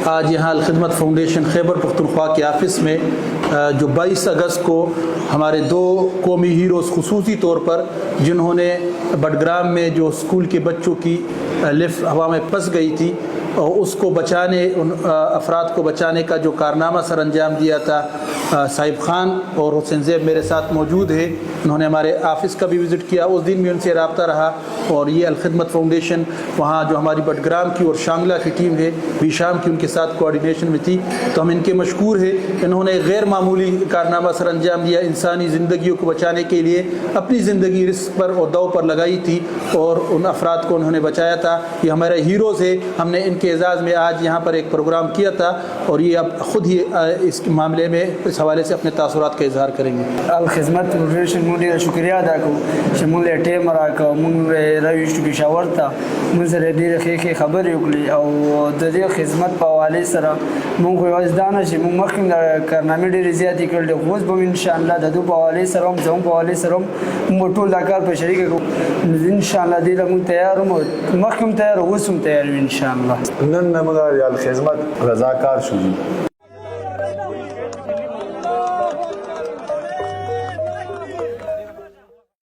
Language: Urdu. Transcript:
آج یہاں الخدمت فاؤنڈیشن خیبر پختونخوا کے آفس میں جو 22 اگست کو ہمارے 2 قومی ہیروز خصوصی طور پر جنہوں نے بڈگرام میں جو اسکول کے بچوں کی لفٹ ہوا میں پھنس گئی تھی اس کو بچانے، ان افراد کو بچانے کا جو کارنامہ سر انجام دیا تھا، صاحب خان اور حسین زیب میرے ساتھ موجود ہے. انہوں نے ہمارے آفس کا بھی وزٹ کیا، اس دن بھی ان سے رابطہ رہا. اور یہ الخدمت فاؤنڈیشن وہاں جو ہماری بڈگرام کی اور شانگلہ کی ٹیم ہے بھی شام کی ان کے ساتھ کوارڈینیشن میں تھی، تو ہم ان کے مشکور ہیں. انہوں نے غیر معمولی کارنامہ سر انجام دیا، انسانی زندگیوں کو بچانے کے لیے اپنی زندگی رسک پر اور دو پر لگائی تھی اور ان افراد کو انہوں نے بچایا تھا. یہ ہمارے ہیروز ہیں. ہم نے ان کے اعزاز میں آج یہاں پر ایک پروگرام کیا تھا اور یہ اب خود ہی اس معاملے میں اس حوالے سے اپنے تاثرات کا اظہار کریں گے. الخدمت فاؤنڈیشن مونږ شکریہ ادا کوو چې مونږ ټیم راکړو، مونږ راویشتو پېښور ته، مونږ سره ډېرې ښې خبرې وکړې او د دې خدمت په حوالې سره مونږ یوازې دا نه چې مونږ مخکې د کارنامې ډېرې زیاتې کړلې، خو اوس به انشاءالله د دوی په حوالې سره هم زموږ په حوالې سره هم مونږ ټول دا کار په شریکه کوو. انشاءالله دې ته مونږ تیار یو، مخکې هم تیار، اوس هم تیار یو انشاءالله. نن موږ الخدمت رضاکار شو.